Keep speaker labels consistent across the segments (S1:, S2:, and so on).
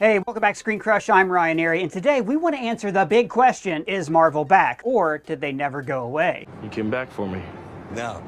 S1: Hey, welcome back to ScreenCrush. I'm Ryan Airy, and today we want to answer the big question, is Marvel back, or did they never go away?
S2: You came back for me.
S3: No,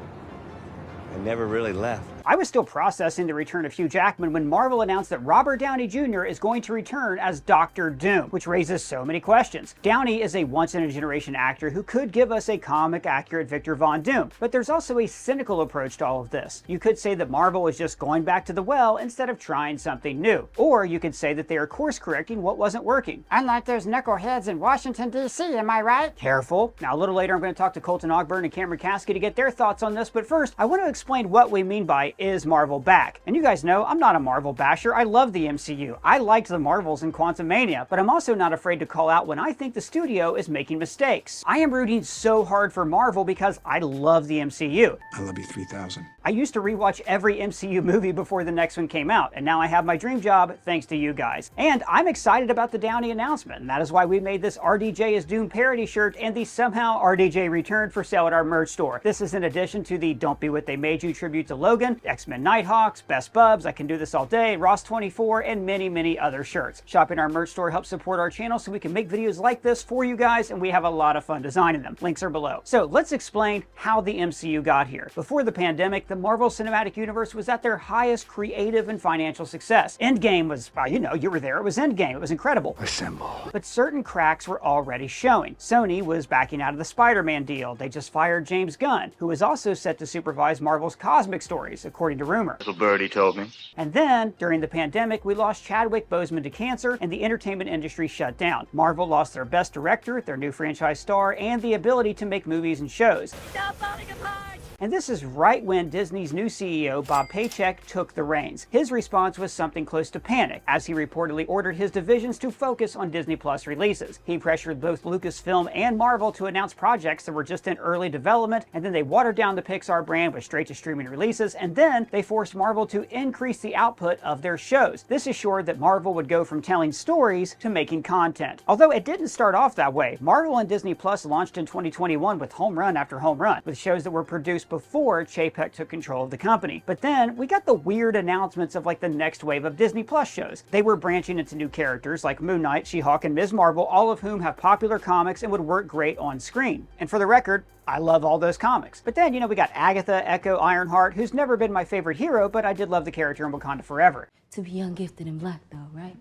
S3: I never really left.
S1: I was still processing the return of Hugh Jackman when Marvel announced that Robert Downey Jr. is going to return as Doctor Doom, which raises so many questions. Downey is a once-in-a-generation actor who could give us a comic-accurate Victor Von Doom, but there's also a cynical approach to all of this. You could say that Marvel is just going back to the well instead of trying something new. Or you could say that they are course-correcting what wasn't working.
S4: Unlike those knuckleheads in Washington, D.C., am I right?
S1: Careful. Now, a little later, I'm going to talk to Colton Ogburn and Cameron Caskey to get their thoughts on this, but first, I want to explain what we mean by is Marvel back? And you guys know I'm not a Marvel basher. I love the MCU. I liked the Marvels in Quantumania, but I'm also not afraid to call out when I think the studio is making mistakes. I am rooting so hard for Marvel because I love the MCU.
S5: I love you 3000.
S1: I used to rewatch every MCU movie before the next one came out, and now I have my dream job thanks to you guys. And I'm excited about the Downey announcement, and that is why we made this RDJ is Doom parody shirt and the Somehow RDJ returned for sale at our merch store. This is in addition to the Don't Be What They Made You tribute to Logan, X-Men Nighthawks, Best Bubs, I Can Do This All Day, Ross 24, and many other shirts. Shopping our merch store helps support our channel so we can make videos like this for you guys, and we have a lot of fun designing them. Links are below. So let's explain how the MCU got here. Before the pandemic, the Marvel Cinematic Universe was at their highest creative and financial success. Endgame was, well, you know, you were there, it was Endgame, it was incredible.
S5: Assemble.
S1: But certain cracks were already showing. Sony was backing out of the Spider-Man deal. They just fired James Gunn, who was also set to supervise Marvel's cosmic stories, according to rumor.
S2: Little birdie told me.
S1: And then, during the pandemic, we lost Chadwick Boseman to cancer, and the entertainment industry shut down. Marvel lost their best director, their new franchise star, and the ability to make movies and shows.
S4: Stop falling apart!
S1: And this is right when Disney's new CEO, Bob Chapek, took the reins. His response was something close to panic, as he reportedly ordered his divisions to focus on Disney Plus releases. He pressured both Lucasfilm and Marvel to announce projects that were just in early development, and then they watered down the Pixar brand with straight-to-streaming releases, and then they forced Marvel to increase the output of their shows. This assured that Marvel would go from telling stories to making content. Although it didn't start off that way. Marvel and Disney Plus launched in 2021 with home run after home run, with shows that were produced before Chapek took control of the company. But then we got the weird announcements of like the next wave of Disney Plus shows. They were branching into new characters like Moon Knight, She-Hulk, and Ms. Marvel, all of whom have popular comics and would work great on screen. And for the record, I love all those comics. But then, you know, we got Agatha, Echo, Ironheart, who's never been my favorite hero, but I did love the character in Wakanda Forever.
S6: To be young, gifted, and black, though, right?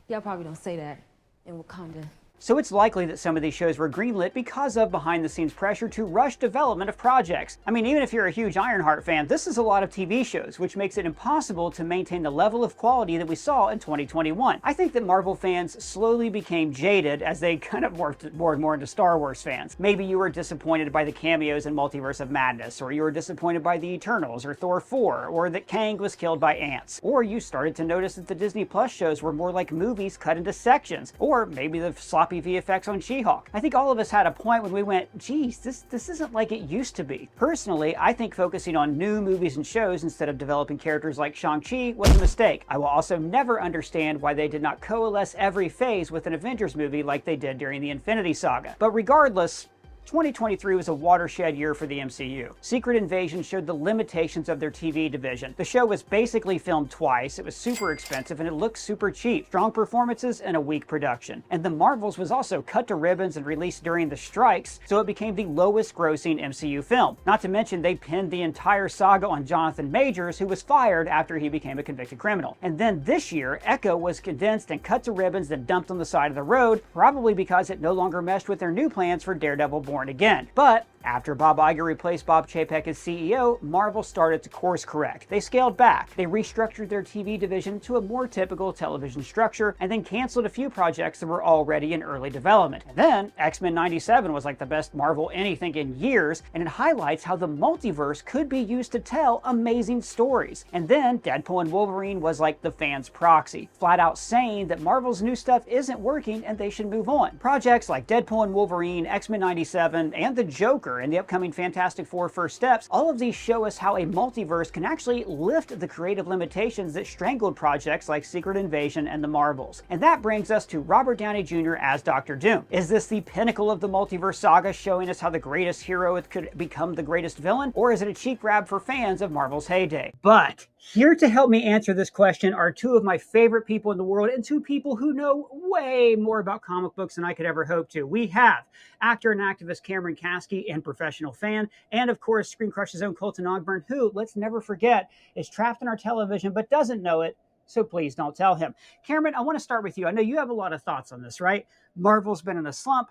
S6: Y'all probably don't say that in Wakanda.
S1: So it's likely that some of these shows were greenlit because of behind-the-scenes pressure to rush development of projects. I mean, even if you're a huge Ironheart fan, this is a lot of TV shows, which makes it impossible to maintain the level of quality that we saw in 2021. I think that Marvel fans slowly became jaded as they kind of morphed more into Star Wars fans. Maybe you were disappointed by the cameos in Multiverse of Madness, or you were disappointed by the Eternals, or Thor 4, or that Kang was killed by ants. Or you started to notice that the Disney Plus shows were more like movies cut into sections, or maybe the sloppy VFX on She-Hulk. I think all of us had a point when we went, geez, this isn't like it used to be. Personally, I think focusing on new movies and shows instead of developing characters like Shang-Chi was a mistake. I will also never understand why they did not coalesce every phase with an Avengers movie like they did during the Infinity Saga. But regardless, 2023 was a watershed year for the MCU. Secret Invasion showed the limitations of their TV division. The show was basically filmed twice, it was super expensive, and it looked super cheap. Strong performances and a weak production. And The Marvels was also cut to ribbons and released during the strikes, so it became the lowest grossing MCU film. Not to mention they pinned the entire saga on Jonathan Majors, who was fired after he became a convicted criminal. And then this year, Echo was condensed and cut to ribbons then dumped on the side of the road, probably because it no longer meshed with their new plans for Daredevil Born Again. But after Bob Iger replaced Bob Chapek as CEO, Marvel started to course correct. They scaled back. They restructured their TV division to a more typical television structure, and then canceled a few projects that were already in early development. And then X-Men 97 was like the best Marvel anything in years, and it highlights how the multiverse could be used to tell amazing stories. And then Deadpool and Wolverine was like the fans' proxy, flat out saying that Marvel's new stuff isn't working and they should move on. Projects like Deadpool and Wolverine, X-Men 97, and The Joker and the upcoming Fantastic Four First Steps, all of these show us how a multiverse can actually lift the creative limitations that strangled projects like Secret Invasion and The Marvels. And that brings us to Robert Downey Jr. as Doctor Doom. Is this the pinnacle of the multiverse saga, showing us how the greatest hero could become the greatest villain? Or is it a cheap grab for fans of Marvel's heyday? But Here to help me answer this question are two of my favorite people in the world and two people who know way more about comic books than I could ever hope to. We have actor and activist Cameron Kasky and professional fan, and of course, ScreenCrush's own Colton Ogburn, who, let's never forget, is trapped in our television but doesn't know it, so please don't tell him. Cameron, I want to start with you. I know you have a lot of thoughts on this, right? Marvel's been in a slump.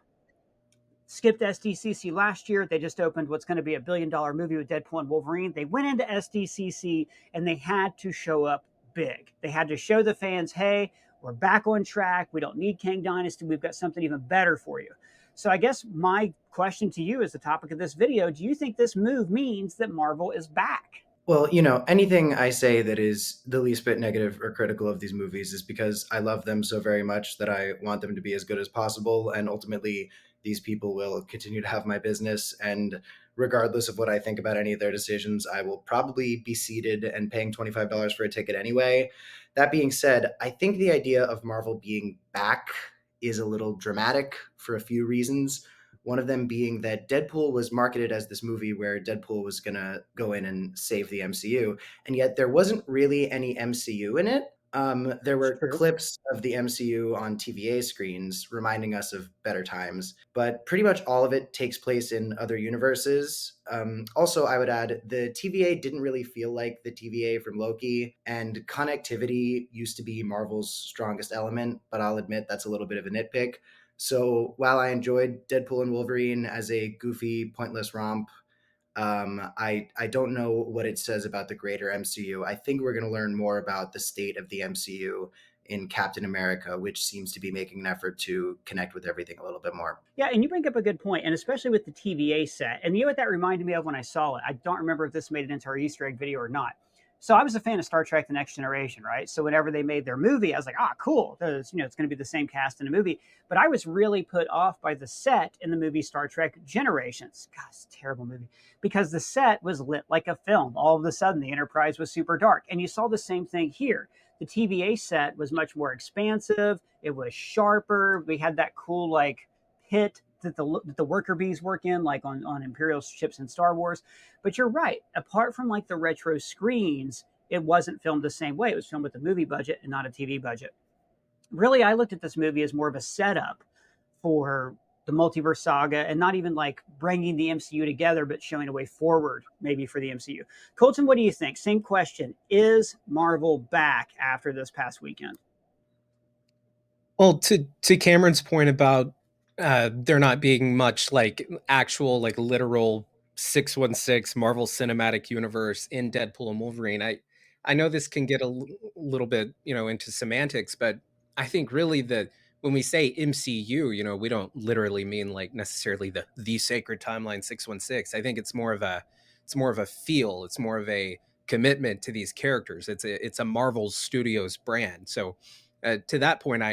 S1: Skipped SDCC last year. They just opened what's going to be $1 billion movie with Deadpool and Wolverine. They went into SDCC and they had to show up big. They had to show the fans, hey, we're back on track. We don't need Kang Dynasty. We've got something even better for you. So I guess my question to you is the topic of this video. Do you think this move means that Marvel is back?
S5: Well, anything I say that is the least bit negative or critical of these movies is because I love them so very much that I want them to be as good as possible. And ultimately, these people will continue to have my business. And regardless of what I think about any of their decisions, I will probably be seated and paying $25 for a ticket anyway. That being said, I think the idea of Marvel being back is a little dramatic for a few reasons. One of them being that Deadpool was marketed as this movie where Deadpool was going to go in and save the MCU. And yet there wasn't really any MCU in it. There were clips of the MCU on TVA screens reminding us of better times, but pretty much all of it takes place in other universes. Also, I would add the TVA didn't really feel like the TVA from Loki, and connectivity used to be Marvel's strongest element, but I'll admit that's a little bit of a nitpick. So while I enjoyed Deadpool and Wolverine as a goofy, pointless romp, I don't know what it says about the greater MCU. I think we're going to learn more about the state of the MCU in Captain America, which seems to be making an effort to connect with everything a little bit more.
S1: Yeah, and you bring up a good point, and especially with the TVA set. And you know what that reminded me of when I saw it? I don't remember if this made it into our Easter egg video or not. So I was a fan of Star Trek: The Next Generation, right? So whenever they made their movie, I was like, cool. It's going to be the same cast in the movie. But I was really put off by the set in the movie Star Trek Generations. God, it's a terrible movie. Because the set was lit like a film. All of a sudden, the Enterprise was super dark. And you saw the same thing here. The TVA set was much more expansive. It was sharper. We had that cool, pit that the worker bees work in, like on Imperial ships in Star Wars. But you're right. Apart from the retro screens, it wasn't filmed the same way. It was filmed with a movie budget and not a TV budget. Really, I looked at this movie as more of a setup for the multiverse saga, and not even bringing the MCU together, but showing a way forward maybe for the MCU. Colton, what do you think? Same question. Is Marvel back after this past weekend?
S7: Well, to Cameron's point about there not being much actual literal 616 Marvel Cinematic Universe in Deadpool and Wolverine, I know this can get a little bit into semantics, but I think really when we say MCU, we don't literally mean necessarily the sacred timeline 616. I think it's more of a feel. It's more of a commitment to these characters. It's a Marvel Studios brand. So to that point,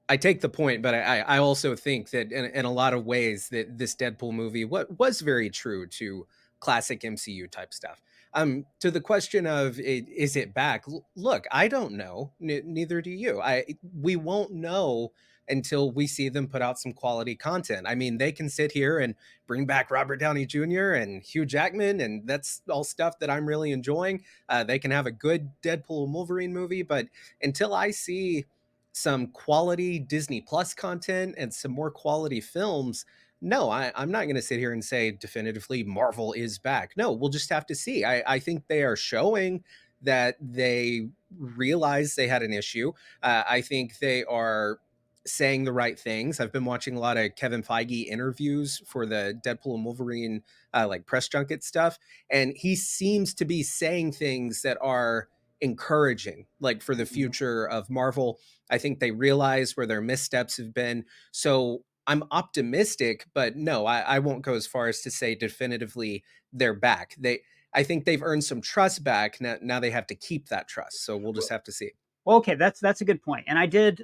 S7: I take the point, but I also think that in a lot of ways that this Deadpool movie was very true to classic MCU type stuff. To the question of is it back? Look, I don't know. Neither do you. We won't know until we see them put out some quality content. I mean, they can sit here and bring back Robert Downey Jr. and Hugh Jackman, and that's all stuff that I'm really enjoying. They can have a good Deadpool and Wolverine movie, but until I see some quality Disney Plus content and some more quality films, no, I'm not going to sit here and say definitively Marvel is back. No, we'll just have to see. I think they are showing that they realize they had an issue. I think they are saying the right things. I've been watching a lot of Kevin Feige interviews for the Deadpool and Wolverine press junket stuff, and he seems to be saying things that are encouraging for the future of Marvel. I think they realize where their missteps have been. So I'm optimistic, but no, I won't go as far as to say definitively they're back. I think they've earned some trust back. Now they have to keep that trust. So we'll just have to see.
S1: Well, okay, that's a good point. And I did,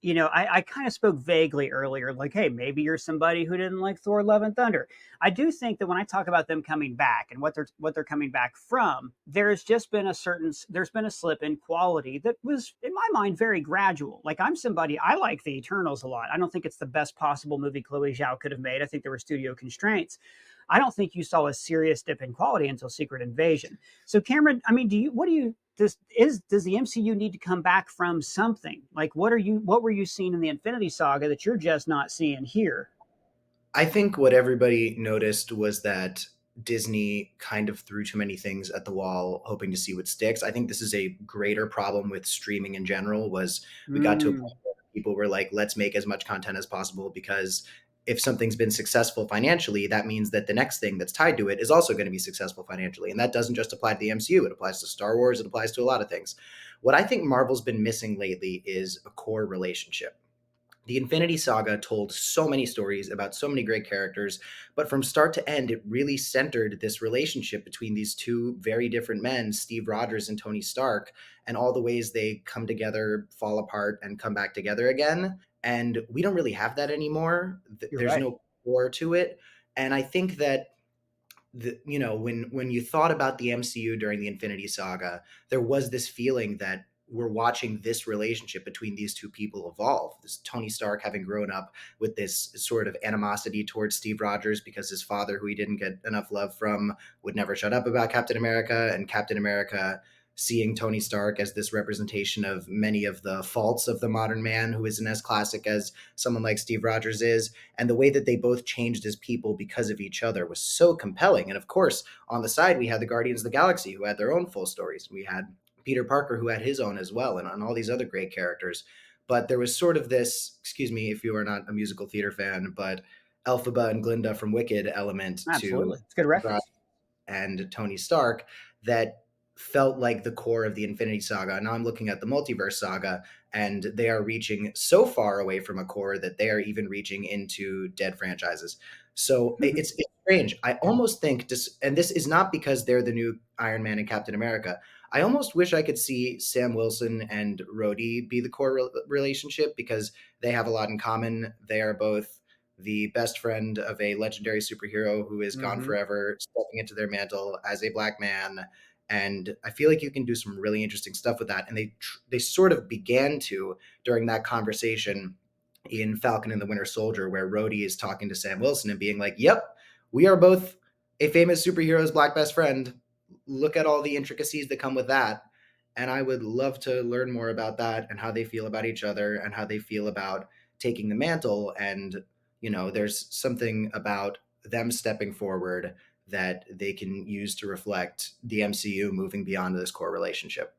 S1: I kind of spoke vaguely earlier, hey, maybe you're somebody who didn't like Thor: Love and Thunder. I do think that when I talk about them coming back and what they're coming back from, there's been a slip in quality that was, in my mind, very gradual. I like The Eternals a lot. I don't think it's the best possible movie Chloe Zhao could have made. I think there were studio constraints. I don't think you saw a serious dip in quality until Secret Invasion. So Cameron, I mean, does the MCU need to come back from something? Like what were you seeing in the Infinity Saga that you're just not seeing here?
S5: I think what everybody noticed was that Disney kind of threw too many things at the wall, hoping to see what sticks. I think this is a greater problem with streaming in general. Was we got to a point where people were like, let's make as much content as possible, because if something's been successful financially, that means that the next thing that's tied to it is also going to be successful financially. And that doesn't just apply to the MCU. It applies to Star Wars. It applies to a lot of things. What I think Marvel's been missing lately is a core relationship. The Infinity Saga told so many stories about so many great characters, but from start to end, it really centered this relationship between these two very different men, Steve Rogers and Tony Stark, and all the ways they come together, fall apart, and come back together again. And we don't really have that anymore. There's
S1: Right.
S5: no core to it. And I think that when you thought about the MCU during the Infinity Saga, there was this feeling that we're watching this relationship between these two people evolve. This Tony Stark having grown up with this sort of animosity towards Steve Rogers because his father, who he didn't get enough love from, would never shut up about Captain America, and Captain America seeing Tony Stark as this representation of many of the faults of the modern man who isn't as classic as someone like Steve Rogers is. And the way that they both changed as people because of each other was so compelling. And of course, on the side, we had the Guardians of the Galaxy, who had their own full stories. We had Peter Parker, who had his own as well, and all these other great characters. But there was sort of this, excuse me if you are not a musical theater fan, but Elphaba and Glinda from Wicked element
S1: Absolutely.
S5: to
S1: It's a good reference.
S5: and Tony Stark that felt like the core of the Infinity Saga. Now I'm looking at the Multiverse Saga, and they are reaching so far away from a core that they are even reaching into dead franchises. So it's strange. I almost think and this is not because they're the new Iron Man and Captain America. I almost wish I could see Sam Wilson and Rhodey be the core relationship, because they have a lot in common. They are both the best friend of a legendary superhero who is gone forever, stepping into their mantle as a black man. And I feel like you can do some really interesting stuff with that. And they sort of began to during that conversation in Falcon and the Winter Soldier, where Rhodey is talking to Sam Wilson and being like, "Yep, we are both a famous superhero's black best friend. Look at all the intricacies that come with that." And I would love to learn more about that and how they feel about each other and how they feel about taking the mantle. And there's something about them stepping forward that they can use to reflect the MCU moving beyond this core relationship.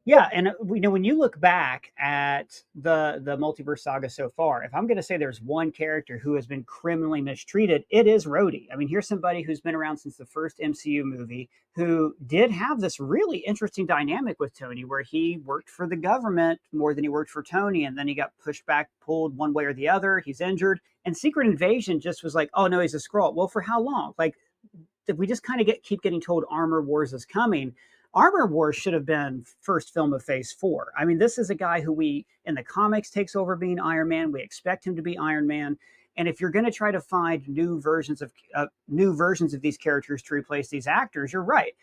S1: Yeah, and when you look back at the multiverse saga so far, if I'm going to say there's one character who has been criminally mistreated, it is Rhodey. I mean, here's somebody who's been around since the first MCU movie, who did have this really interesting dynamic with Tony, where he worked for the government more than he worked for Tony, and then he got pushed back, pulled one way or the other. He's injured, and Secret Invasion just was like, oh no, he's a Skrull. Well, for how long? Like, if we just kind of keep getting told Armor Wars is coming. Armor Wars should have been first film of Phase 4. I mean, this is a guy who in the comics takes over being Iron Man. We expect him to be Iron Man. And if you're going to try to find new versions of these characters to replace these actors, you're right.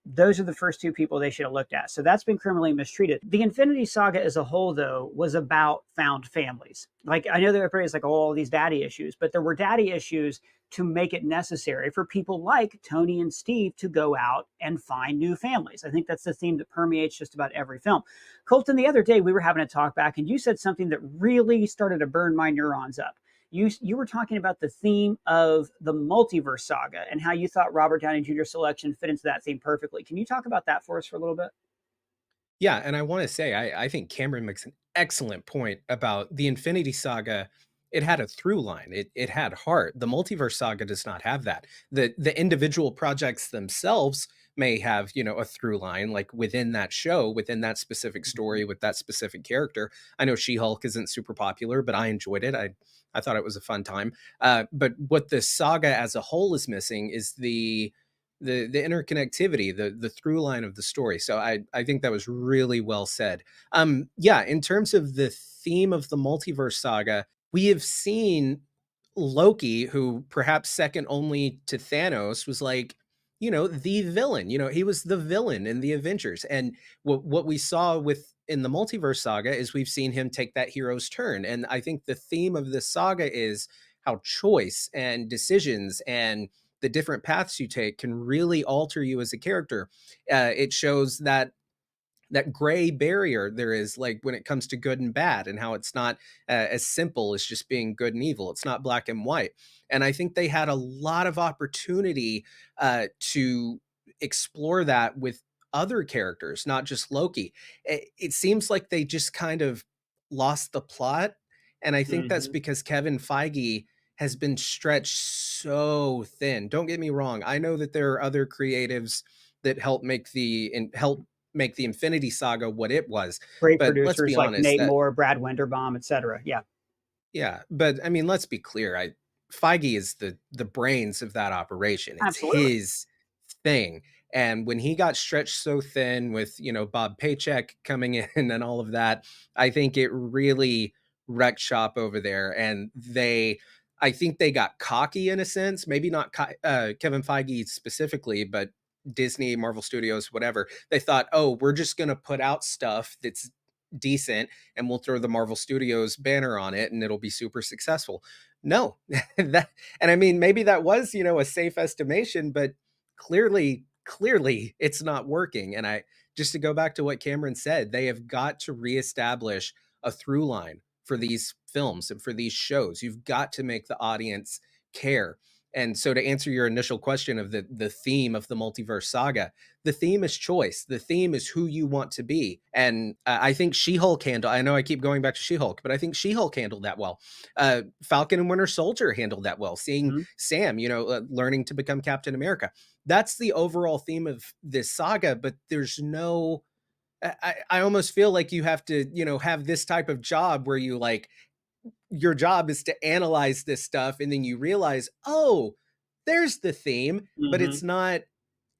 S1: Those are the first two people they should have looked at. So that's been criminally mistreated. The Infinity Saga as a whole, though, was about found families. Like, I know that everybody's like, oh, all these daddy issues, but there were daddy issues to make it necessary for people like Tony and Steve to go out and find new families. I think that's the theme that permeates just about every film. Colton, the other day we were having a talk back, and you said something that really started to burn my neurons up. You were talking about the theme of the multiverse saga and how you thought Robert Downey Jr.'s selection fit into that theme perfectly. Can you talk about that for us for a little bit?
S7: Yeah, and I want to say, I think Cameron makes an excellent point about the Infinity Saga. It had a through line. It had heart. The Multiverse Saga does not have that. The individual projects themselves may have, a through line, like within that show, within that specific story, with that specific character. I know She-Hulk isn't super popular, but I enjoyed it. I thought it was a fun time. But what the saga as a whole is missing is the interconnectivity, the through line of the story. So I think that was really well said. Yeah, in terms of the theme of the multiverse saga, we have seen Loki, who perhaps second only to Thanos was like, the villain. He was the villain in the Avengers. And what we saw in the multiverse saga is we've seen him take that hero's turn. And I think the theme of this saga is how choice and decisions and the different paths you take can really alter you as a character. It shows that gray barrier there is, like, when it comes to good and bad, and how it's not as simple as just being good and evil. It's not black and white. And I think they had a lot of opportunity to explore that with other characters, not just Loki. It seems like they just kind of lost the plot. And I think that's
S1: Mhm.
S7: because Kevin Feige has been stretched so thin. Don't get me wrong. I know that there are other creatives that help make the Infinity Saga what it was.
S1: Great
S7: But let's
S1: producers
S7: be
S1: like
S7: honest,
S1: Nate
S7: that
S1: Moore, Brad Winderbaum, etc. Yeah,
S7: yeah, but I mean, let's be clear. Feige is the brains of that operation. It's
S1: absolutely.
S7: his thing. And when he got stretched so thin with, Bob Paycheck coming in and all of that, I think it really wrecked shop over there. And I think they got cocky in a sense, maybe not Kevin Feige specifically, but Disney, Marvel Studios, whatever. They thought, oh, we're just going to put out stuff that's decent and we'll throw the Marvel Studios banner on it and it'll be super successful. No, and I mean, maybe that was, a safe estimation, but clearly it's not working. And just to go back to what Cameron said, they have got to reestablish a through line for these films and for these shows. You've got to make the audience care. And so, to answer your initial question of the theme of the multiverse saga, the theme is choice. The theme is who you want to be. And I think She-Hulk I know I keep going back to She-Hulk, but I think She-Hulk handled that well. Falcon and Winter Soldier handled that well. Seeing
S1: Mhm.
S7: Sam, learning to become Captain America. That's the overall theme of this saga, but there's no, I almost feel like you have to, have this type of job where you your job is to analyze this stuff and then you realize, oh, there's the theme, but
S1: Mhm.
S7: it's not,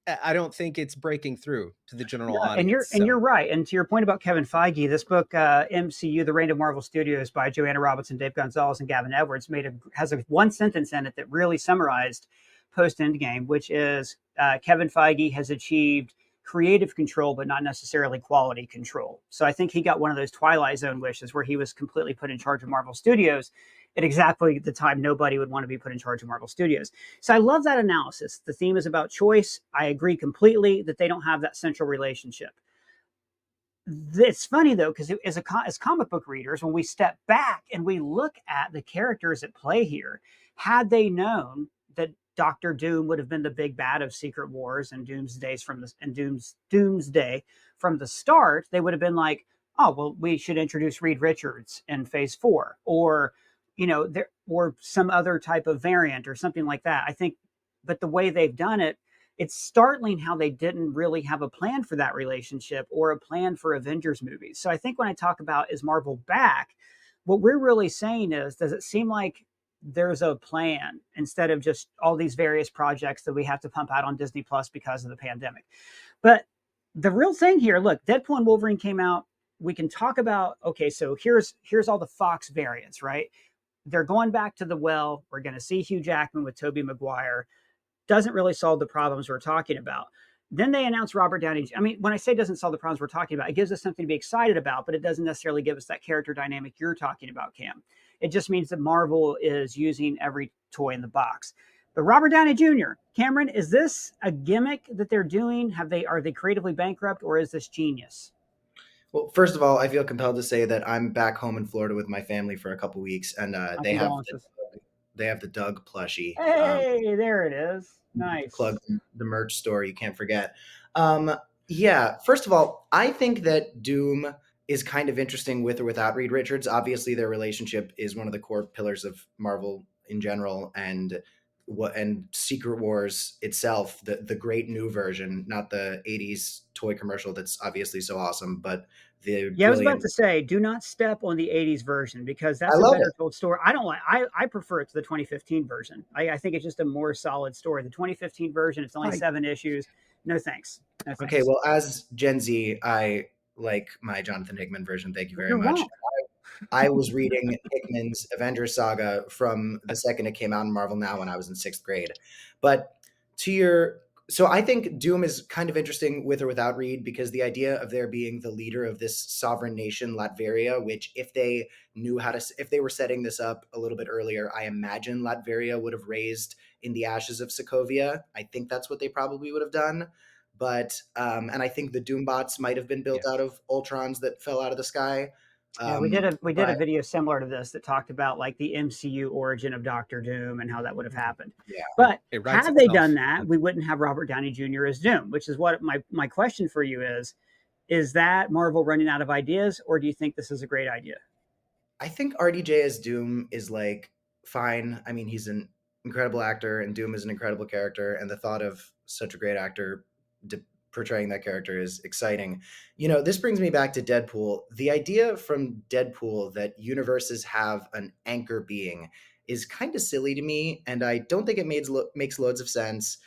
S7: I don't think it's breaking through to the
S1: No,
S7: general
S1: and
S7: audience.
S1: you're
S7: So
S1: right. And to your point about Kevin Feige, this book, MCU: The Reign of Marvel Studios by Joanna Robinson, Dave Gonzalez, and Gavin Edwards, has a one sentence in it that really summarized post Endgame, which is Kevin Feige has achieved creative control, but not necessarily quality control. So I think he got one of those Twilight Zone wishes where he was completely put in charge of Marvel Studios at exactly the time nobody would want to be put in charge of Marvel Studios. So I love that analysis. The theme is about choice. I agree completely that they don't have that central relationship. It's funny though, because as comic book readers, when we step back and we look at the characters at play here, had they known that Doctor Doom would have been the big bad of Secret Wars and Doomsday from the start, they would have been like, oh well, we should introduce Reed Richards in Phase 4, or or some other type of variant or something like that. I think, but the way they've done it, it's startling how they didn't really have a plan for that relationship or a plan for Avengers movies. So I think when I talk about is Marvel back, what we're really saying is, does it seem like there's a plan instead of just all these various projects that we have to pump out on Disney Plus because of the pandemic? But the real thing here, look, Deadpool and Wolverine came out. We can talk about, okay, so here's all the Fox variants, right? They're going back to the well. We're going to see Hugh Jackman with Tobey Maguire. Doesn't really solve the problems we're talking about. Then they announced Robert Downey. I mean, when I say doesn't solve the problems we're talking about, it gives us something to be excited about, but it doesn't necessarily give us that character dynamic you're talking about, Cam. It just means that Marvel is using every toy in the box. But Robert Downey Jr., Cameron, is this a gimmick that they're doing? Are they creatively bankrupt, or is this genius?
S5: Well, first of all, I feel compelled to say that I'm back home in Florida with my family for a couple weeks, and
S1: My
S5: they
S1: condolences.
S5: have the Doug plushie.
S1: Hey, there it is.
S5: Plug
S1: Nice.
S5: the merch store, you can't forget. Um, yeah, first of all, I think that Doom is kind of interesting with or without Reed Richards. Obviously, their relationship is one of the core pillars of Marvel in general, and Secret Wars itself, the great new version, not the '80s toy commercial that's obviously so awesome, but the
S1: Yeah, I was about
S5: brilliant.
S1: to say, do not step on the '80s version because
S5: I
S1: that's a
S5: love it.
S1: better told story. I don't like. I prefer it to the 2015 version. I think it's just a more solid story. The 2015 version, it's only
S5: I
S1: 7 issues. No thanks. No
S5: Okay,
S1: thanks.
S5: well, as Gen Z, I like my Jonathan Hickman version. Thank you very
S1: You're
S5: much.
S1: wrong.
S5: I was reading Hickman's Avengers Saga from the second it came out in Marvel Now when I was in sixth grade. But to your So I think Doom is kind of interesting with or without Reed, because the idea of there being the leader of this sovereign nation, Latveria, which if they knew how to, if they were setting this up a little bit earlier, I imagine Latveria would have raised in the ashes of Sokovia. I think that's what they probably would have done. But, and I think the Doom bots might have been built
S7: Yes.
S5: out of Ultrons that fell out of the sky.
S1: Yeah, we did a
S5: But
S1: video similar to this that talked about like the MCU origin of Doctor Doom and how that would have happened.
S5: yeah,
S1: But
S7: It writes
S1: had they
S7: itself.
S1: done that, we wouldn't have Robert Downey Jr. as Doom, which is what my question for you is: is that Marvel running out of ideas, or do you think this is a great idea?
S5: I think RDJ as Doom is like fine. I mean, he's an incredible actor, and Doom is an incredible character, and the thought of such a great actor portraying that character is exciting. You know, this brings me back to Deadpool. The idea from Deadpool that universes have an anchor being is kind of silly to me, and I don't think it makes loads of sense.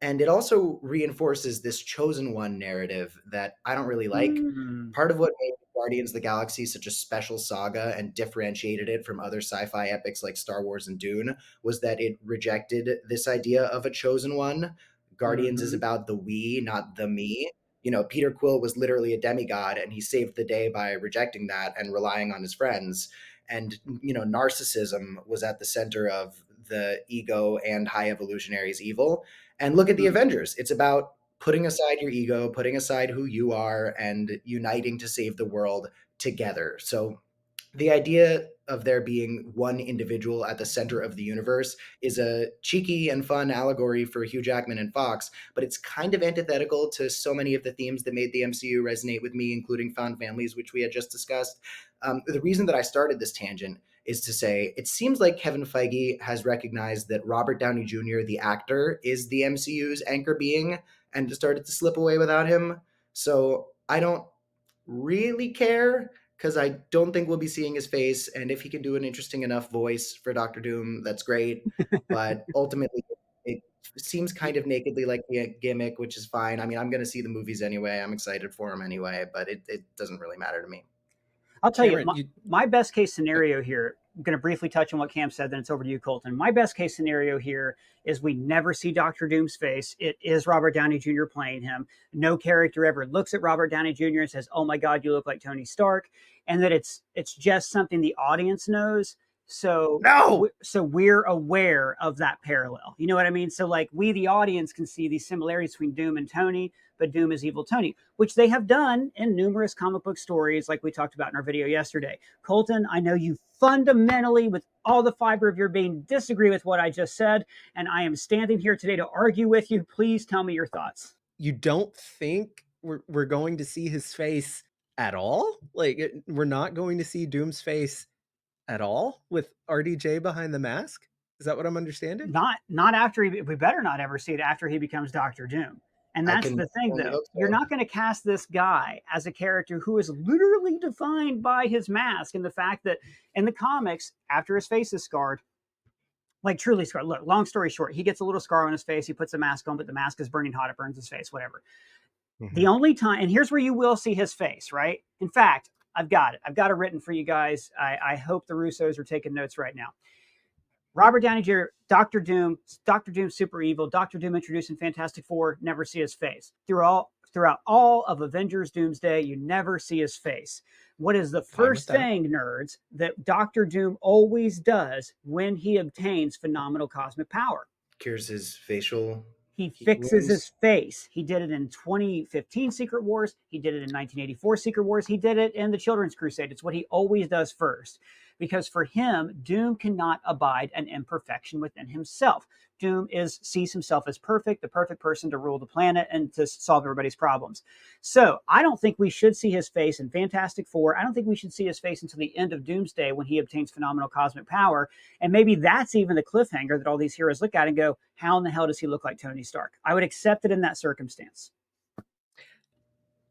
S5: And it also reinforces this chosen one narrative that I don't really like.
S1: Mm.
S5: Part of what made Guardians of the Galaxy such a special saga and differentiated it from other sci-fi epics like Star Wars and Dune was that it rejected this idea of a chosen one. Guardians is
S1: Mhm.
S5: about the we, not the me. You know, Peter Quill was literally a demigod, and he saved the day by rejecting that and relying on his friends. And, you know, narcissism was at the center of the ego and high evolutionary's evil. And look at the
S1: Mhm.
S5: Avengers. It's about putting aside your ego, putting aside who you are, and uniting to save the world together. So the idea of there being one individual at the center of the universe is a cheeky and fun allegory for Hugh Jackman and Fox, but it's kind of antithetical to so many of the themes that made the MCU resonate with me, including found families, which we had just discussed. The reason that I started this tangent is to say it seems like Kevin Feige has recognized that Robert Downey Jr., the actor, is the MCU's anchor being and started to slip away without him. So I don't really care because I don't think we'll be seeing his face. And if he can do an interesting enough voice for Doctor Doom, that's great. But ultimately, it seems kind of nakedly like the gimmick, which is fine. I mean, I'm going to see the movies anyway. I'm excited for them anyway, but it doesn't really matter to me.
S1: I'll tell you,
S7: Cameron,
S1: my best case scenario here, I'm going to briefly touch on what Cam said, then it's over to you, Colton. My best case scenario here is we never see Doctor Doom's face. It is Robert Downey Jr. playing him. No character ever looks at Robert Downey Jr. and says, "Oh my God, you look like Tony Stark," and that it's just something the audience knows. So
S7: No!
S1: so we're aware of that parallel. You know what I mean? So like we, the audience, can see these similarities between Doom and Tony, but Doom is evil Tony, which they have done in numerous comic book stories, like we talked about in our video yesterday. Colton, I know you fundamentally, with all the fiber of your being, disagree with what I just said, and I am standing here today to argue with you. Please tell me your thoughts.
S7: You don't think we're going to see his face at all? Like, we're not going to see Doom's face at all with RDJ behind the mask? Is that what I'm understanding?
S1: Not after we better not ever see it after he becomes Doctor Doom. And
S5: I
S1: that's
S5: can
S1: the thing,
S5: only
S1: though.
S5: hope so.
S1: You're not going to cast this guy as a character who is literally defined by his mask and the fact that in the comics, after his face is scarred, like truly scarred. Look, long story short, he gets a little scar on his face. He puts a mask on, but the mask is burning hot. It burns his face, whatever. The only time, and here's where you will see his face, right? In fact, I've got it. I've got it written for you guys. I hope the Russos are taking notes right now. Robert Downey Jr., Doctor Doom, super evil. Doctor Doom introduced in Fantastic Four, never see his face. Throughout all of Avengers Doomsday, you never see his face. What is the first thing, nerds, that Doctor Doom always does when he obtains phenomenal cosmic power?
S5: Cures his facial.
S1: He fixes
S5: wounds.
S1: his face. He did it in 2015 Secret Wars. He did it in 1984 Secret Wars. He did it in the Children's Crusade. It's what he always does first. Because for him, Doom cannot abide an imperfection within himself. Doom sees himself as perfect, the perfect person to rule the planet and to solve everybody's problems. So I don't think we should see his face in Fantastic Four. I don't think we should see his face until the end of Doomsday when he obtains phenomenal cosmic power. And maybe that's even the cliffhanger that all these heroes look at and go, how in the hell does he look like Tony Stark? I would accept it in that circumstance.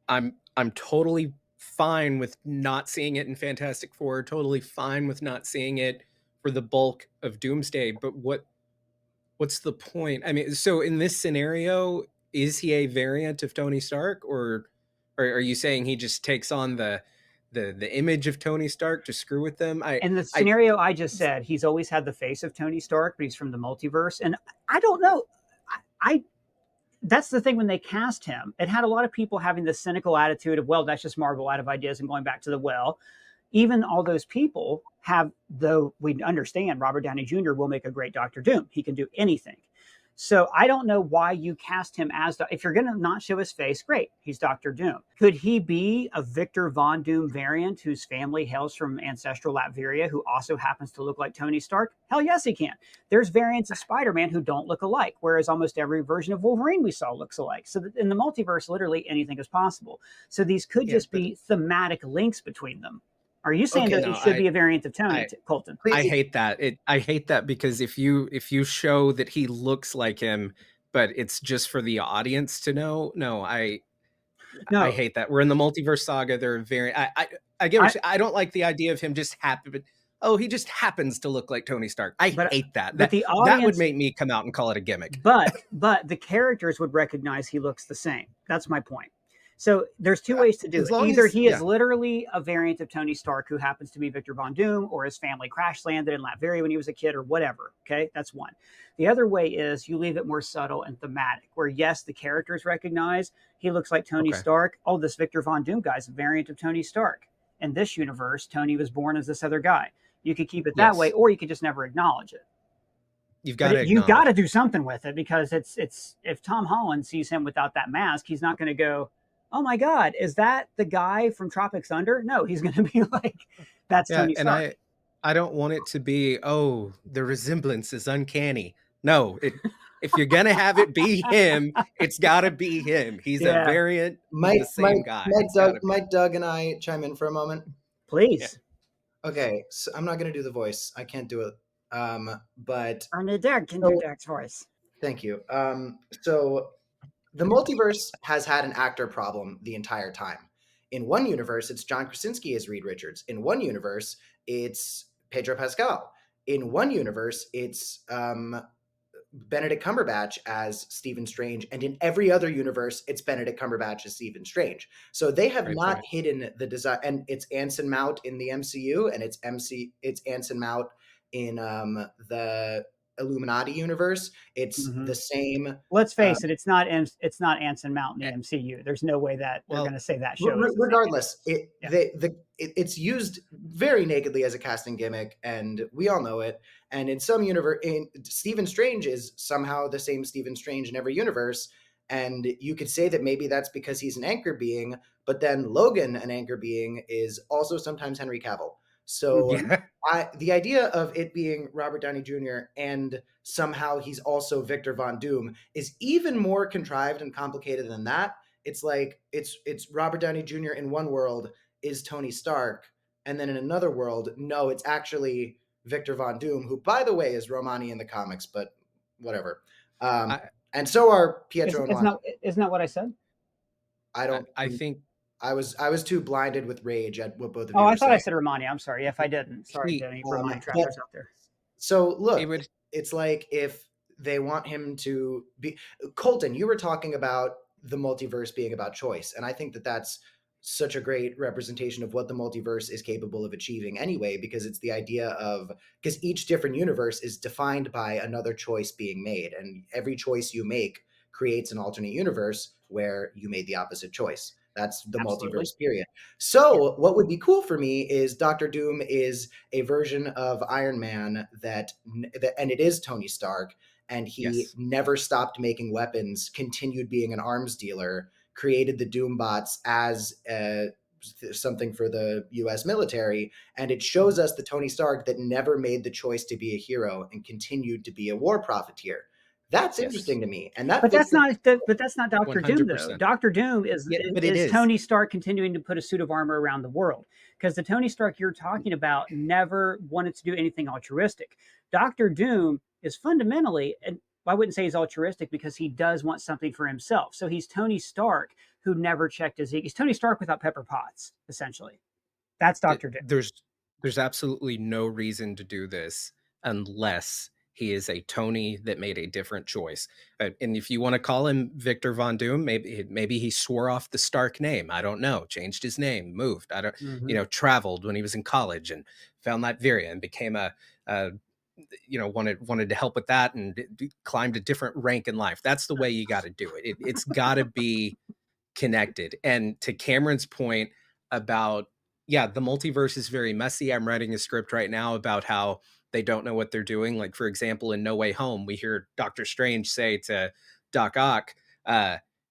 S7: I'm totally fine with not seeing it in Fantastic Four, totally fine with not seeing it for the bulk of Doomsday, but what's the point? I mean, so in this scenario, is he a variant of Tony Stark, or are you saying he just takes on the image of Tony Stark to screw with them?
S1: In the scenario I just said, he's always had the face of Tony Stark, but he's from the multiverse. And I don't know. that's the thing. When they cast him, it had a lot of people having this cynical attitude of, well, that's just Marvel out of ideas and going back to the well. Even all those people have, though we understand Robert Downey Jr. will make a great Doctor Doom. He can do anything. So I don't know why you cast him as, if you're going to not show his face, great, he's Doctor Doom. Could he be a Victor Von Doom variant whose family hails from ancestral Latveria, who also happens to look like Tony Stark? Hell yes, he can. There's variants of Spider-Man who don't look alike, whereas almost every version of Wolverine we saw looks alike. So in the multiverse, literally anything is possible. So these could just be thematic links between them. Are you saying that he should be a variant of Tony, Colton?
S7: I hate that. I hate that because if you show that he looks like him, but it's just for the audience to know, I hate that. We're in the multiverse saga. They're very. I get what I don't like the idea of him just he just happens to look like Tony Stark. I hate that.
S1: But the audience,
S7: that would make me come out and call it a gimmick.
S1: But the characters would recognize he looks the same. That's my point. So there's two ways to do it. Either he is literally a variant of Tony Stark who happens to be Victor Von Doom, or his family crash landed in Latveria when he was a kid, or whatever. Okay, that's one. The other way is you leave it more subtle and thematic, where yes, the characters recognize he looks like Tony Stark. Oh, this Victor Von Doom guy's a variant of Tony Stark. In this universe, Tony was born as this other guy. You could keep it that way, or you could just never acknowledge it.
S7: You've got
S1: to do something with it, because it's if Tom Holland sees him without that mask, he's not going to go, oh my God, is that the guy from Tropic Thunder? No, he's going to be like, that's Tony Stark.
S7: And I don't want it to be, oh, the resemblance is uncanny. No, if you're going to have it be him, it's got to be him. He's a variant of the same guy.
S5: Might Doug and I chime in for a moment?
S1: Please.
S5: Yeah. Okay, so I'm not going to do the voice. I can't do it. But
S4: only Doug can do Doug's voice.
S5: Thank you. So the multiverse has had an actor problem the entire time. In one universe, it's John Krasinski as Reed Richards. In one universe, it's Pedro Pascal. In one universe, it's Benedict Cumberbatch as Stephen Strange. And in every other universe, it's Benedict Cumberbatch as Stephen Strange. So they have not hidden the design. And it's Anson Mount in the MCU, and it's Anson Mount in the Illuminati universe. It's the same.
S1: Let's face it, it's not Anson Mount in the MCU. There's no way that they're going to say that show.
S5: Regardless, it's used very nakedly as a casting gimmick, and we all know it. And in some universe, Stephen Strange is somehow the same Stephen Strange in every universe. And you could say that maybe that's because he's an anchor being, but then Logan, an anchor being, is also sometimes Henry Cavill. So the idea of it being Robert Downey Jr. and somehow he's also Victor Von Doom is even more contrived and complicated than that. It's like it's Robert Downey Jr. in one world is Tony Stark, and then in another world, no, it's actually Victor Von Doom, who, by the way, is Romani in the comics, but whatever. And so are Pietro and Wanda.
S1: Isn't that what I said?
S7: I think
S5: I was too blinded with rage at what both of you
S1: were
S5: saying.
S1: I thought I said Romani. I'm sorry if I didn't. Sorry to any Romani travelers out there.
S5: So look, it's like if they want him to be Colton, you were talking about the multiverse being about choice, and I think that that's such a great representation of what the multiverse is capable of achieving anyway, because it's the idea of, because each different universe is defined by another choice being made, and every choice you make creates an alternate universe where you made the opposite choice. That's the multiverse period. So what would be cool for me is Doctor Doom is a version of Iron Man that and it is Tony Stark, and he never stopped making weapons, continued being an arms dealer, created the Doom bots as something for the US military, and it shows us the Tony Stark that never made the choice to be a hero and continued to be a war profiteer. That's interesting to me, and that's not
S1: Doctor Doom though. Doctor Doom is Tony Stark continuing to put a suit of armor around the world, because the Tony Stark you're talking about never wanted to do anything altruistic. Doctor Doom is fundamentally, and I wouldn't say he's altruistic because he does want something for himself. So he's Tony Stark who never checked his ego. He's Tony Stark without Pepper Potts, essentially. That's Doctor Doom.
S7: There's absolutely no reason to do this unless he is a Tony that made a different choice. And if you want to call him Victor Von Doom, maybe he swore off the Stark name. I don't know. Changed his name, moved. Traveled when he was in college and found Latveria and became a wanted to help with that and climbed a different rank in life. That's the way you got to do it. It's got to be connected. And to Cameron's point about, yeah, the multiverse is very messy. I'm writing a script right now about how they don't know what they're doing. Like, for example, in No Way Home, we hear Doctor Strange say to Doc Ock,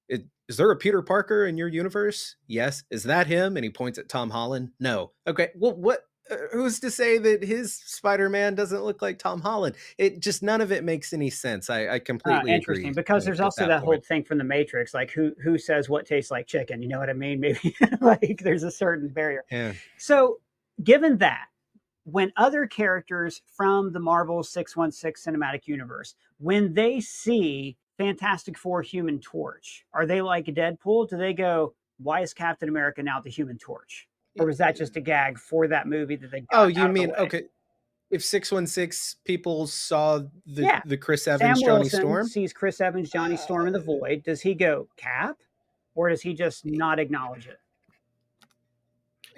S7: is there a Peter Parker in your universe? Yes. Is that him? And he points at Tom Holland. No. Okay. Well, what? Who's to say that his Spider-Man doesn't look like Tom Holland? It just, none of it makes any sense. I completely
S1: Interesting,
S7: agree.
S1: because there's also that whole thing from the Matrix, like who says what tastes like chicken? You know what I mean? Maybe like there's a certain barrier.
S7: Yeah.
S1: So given that, when other characters from the Marvel 616 cinematic universe, when they see Fantastic Four Human Torch, are they like Deadpool? Do they go, why is Captain America now the Human Torch? Or was that just a gag for that movie that they got
S7: Oh, you
S1: out of the
S7: mean,
S1: way?
S7: okay. If 616 people saw the Chris Evans,
S1: Sam
S7: Johnny
S1: Wilson
S7: Storm,
S1: sees Chris Evans, Johnny Storm in the void, does he go, Cap? Or does he just not acknowledge it?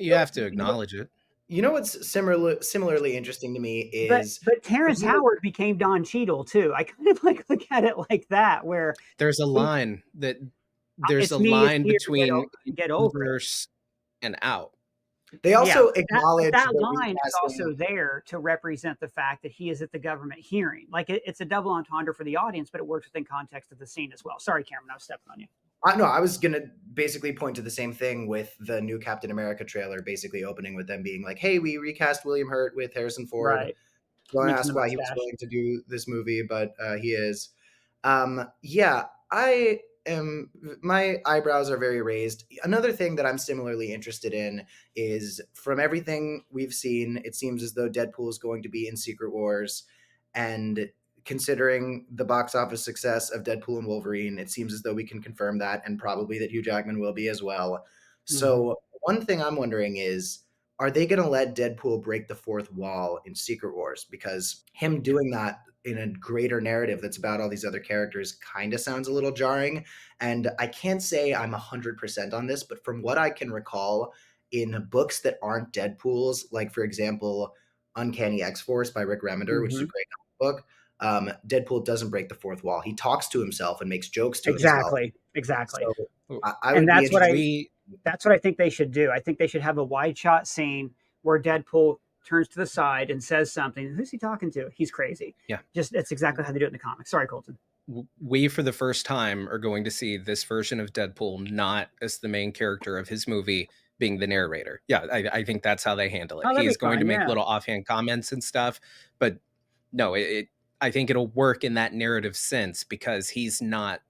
S7: you have to acknowledge it.
S5: You know what's similarly interesting to me is
S1: but Terrence Howard became Don Cheadle too. I kind of like look at it like that, where
S7: there's a line that there's
S1: it's
S7: a
S1: me,
S7: line
S1: it's here,
S7: between
S1: get over it.
S7: universe and out.
S5: they also acknowledge
S1: that
S5: the
S1: line is
S5: recasting.
S1: also there to represent the fact that he is at the government hearing. Like it's a double entendre for the audience, but it works within context of the scene as well. Sorry, Cameron, I was stepping on you.
S5: No, I was going to basically point to the same thing with the new Captain America trailer, basically opening with them being like, hey, we recast William Hurt with Harrison Ford.
S1: Right.
S5: Don't ask why he was willing to do this movie, but he is. Yeah, my eyebrows are very raised. Another thing that I'm similarly interested in is, from everything we've seen, it seems as though Deadpool is going to be in Secret Wars, and considering the box office success of Deadpool and Wolverine, it seems as though we can confirm that, and probably that Hugh Jackman will be as well. Mm-hmm. So one thing I'm wondering is, are they going to let Deadpool break the fourth wall in Secret Wars? Because him doing that in a greater narrative that's about all these other characters kind of sounds a little jarring. And I can't say I'm 100% on this, but from what I can recall in books that aren't Deadpool's, like, for example, Uncanny X-Force by Rick Remender, which is a great book, Deadpool doesn't break the fourth wall. He talks to himself and makes jokes to himself.
S1: Exactly.
S5: So I would
S1: that's what I think they should do. I think they should have a wide shot scene where Deadpool turns to the side and says something. Who's he talking to? He's crazy.
S7: Yeah.
S1: Just that's exactly how they do it in the comics. Sorry, Colton.
S7: We, for the first time, are going to see this version of Deadpool not as the main character of his movie being the narrator. Yeah, I think that's how they handle it. He's going to make little offhand comments and stuff, but no, I think it'll work in that narrative sense because he's not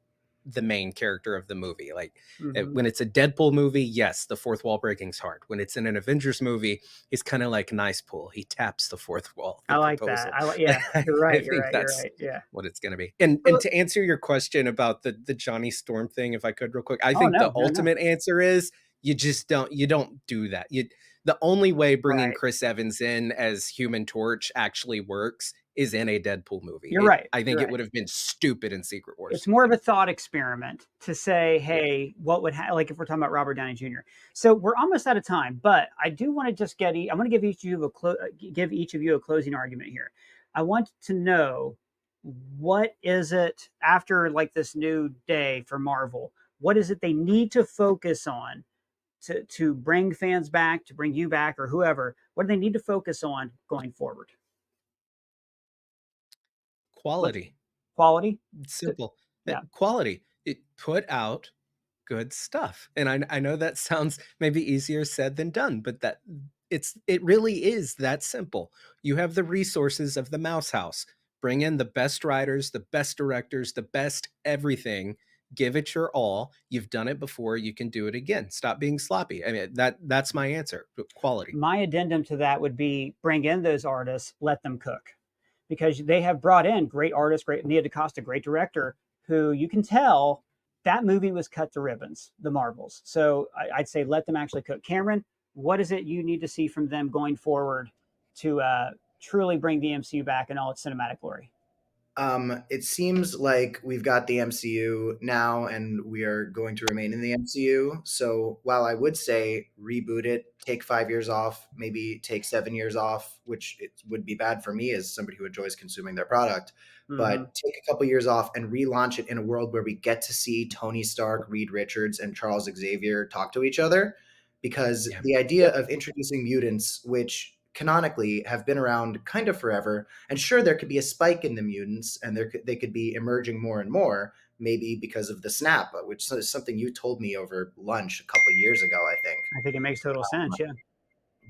S7: the main character of the movie. Like when it's a Deadpool movie, yes, the fourth wall breaking's hard. When it's in an Avengers movie, he's kind of like Nice Pool. He taps the fourth wall.
S1: I like that. Yeah, you're right. You're right. Yeah,
S7: what it's going to be. And to answer your question about the Johnny Storm thing, if I could real quick, I think the ultimate answer is you don't do that. The only way bringing Chris Evans in as Human Torch actually works is in a Deadpool movie.
S1: You're right.
S7: I think it would have been stupid in Secret Wars.
S1: It's more of a thought experiment to say, hey, what would like if we're talking about Robert Downey Jr. So we're almost out of time, but I do want to just I'm going to give each of you a closing argument here. I want to know, what is it after like this new day for Marvel? What is it they need to focus on to bring fans back, to bring you back, or whoever? What do they need to focus on going forward?
S7: Quality.
S1: It's
S7: simple. Quality. It put out good stuff. And I know that sounds maybe easier said than done, but it really is that simple. You have the resources of the Mouse House. Bring in the best writers, the best directors, the best everything. Give it your all. You've done it before. You can do it again. Stop being sloppy. I mean, that's my answer. Quality.
S1: My addendum to that would be, bring in those artists, let them cook. Because they have brought in great artists, great Nia DaCosta, great director, who you can tell that movie was cut to ribbons, the Marvels. So I'd say let them actually cook. Cameron, what is it you need to see from them going forward to truly bring the MCU back in all its cinematic glory?
S5: It seems like we've got the MCU now and we are going to remain in the MCU. So while I would say reboot it, take 5 years off, maybe take 7 years off, which it would be bad for me as somebody who enjoys consuming their product, but take a couple years off and relaunch it in a world where we get to see Tony Stark, Reed Richards, and Charles Xavier talk to each other. Because the idea of introducing mutants, which canonically have been around kind of forever, and sure, there could be a spike in the mutants, and they could be emerging more and more, maybe because of the snap, which is something you told me over lunch a couple years ago, I think.
S1: I think it makes total sense. Yeah.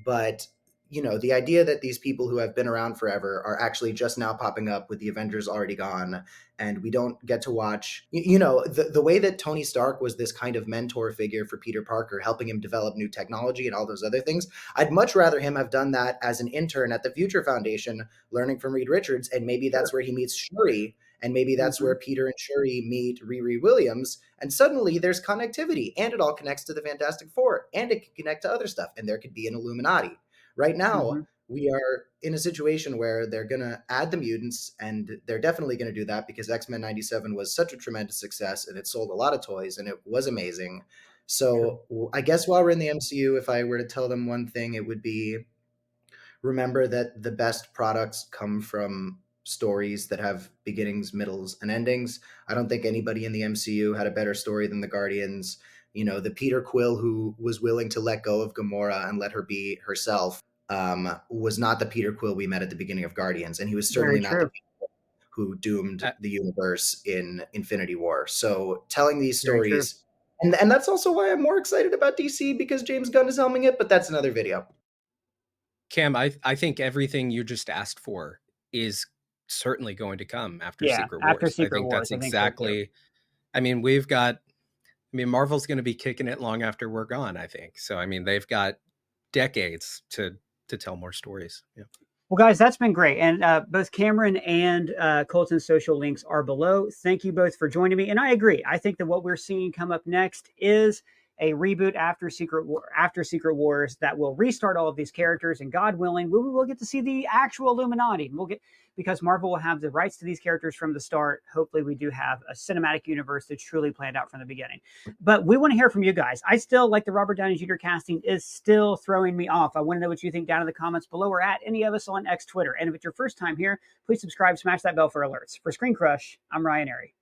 S5: But the idea that these people who have been around forever are actually just now popping up with the Avengers already gone, and we don't get to watch, the way that Tony Stark was this kind of mentor figure for Peter Parker, helping him develop new technology and all those other things. I'd much rather him have done that as an intern at the Future Foundation, learning from Reed Richards, and maybe that's where he meets Shuri, and maybe that's where Peter and Shuri meet Riri Williams, and suddenly there's connectivity, and it all connects to the Fantastic Four, and it can connect to other stuff, and there could be an Illuminati. Right now, we are in a situation where they're going to add the mutants, and they're definitely going to do that because X-Men 97 was such a tremendous success, and it sold a lot of toys, and it was amazing. So I guess while we're in the MCU, if I were to tell them one thing, it would be, remember that the best products come from stories that have beginnings, middles, and endings. I don't think anybody in the MCU had a better story than the Guardians. The Peter Quill who was willing to let go of Gamora and let her be herself was not the Peter Quill we met at the beginning of Guardians. And he was certainly not the Peter who doomed the universe in Infinity War. So telling these stories, and that's also why I'm more excited about DC, because James Gunn is helming it, but that's another video.
S7: Cam, I think everything you just asked for is certainly going to come after Secret Wars. I think that's exactly, Marvel's going to be kicking it long after we're gone, I think. So, they've got decades to tell more stories. Yeah.
S1: Well, guys, that's been great. And both Cameron and Colton's social links are below. Thank you both for joining me. And I agree. I think that what we're seeing come up next is a reboot after Secret Wars that will restart all of these characters. And God willing, we will get to see the actual Illuminati. Because Marvel will have the rights to these characters from the start. Hopefully we do have a cinematic universe that's truly planned out from the beginning. But we want to hear from you guys. I still, like the Robert Downey Jr. casting, is still throwing me off. I want to know what you think down in the comments below or at any of us on X Twitter. And if it's your first time here, please subscribe, smash that bell for alerts. For ScreenCrush, I'm Ryan Airy.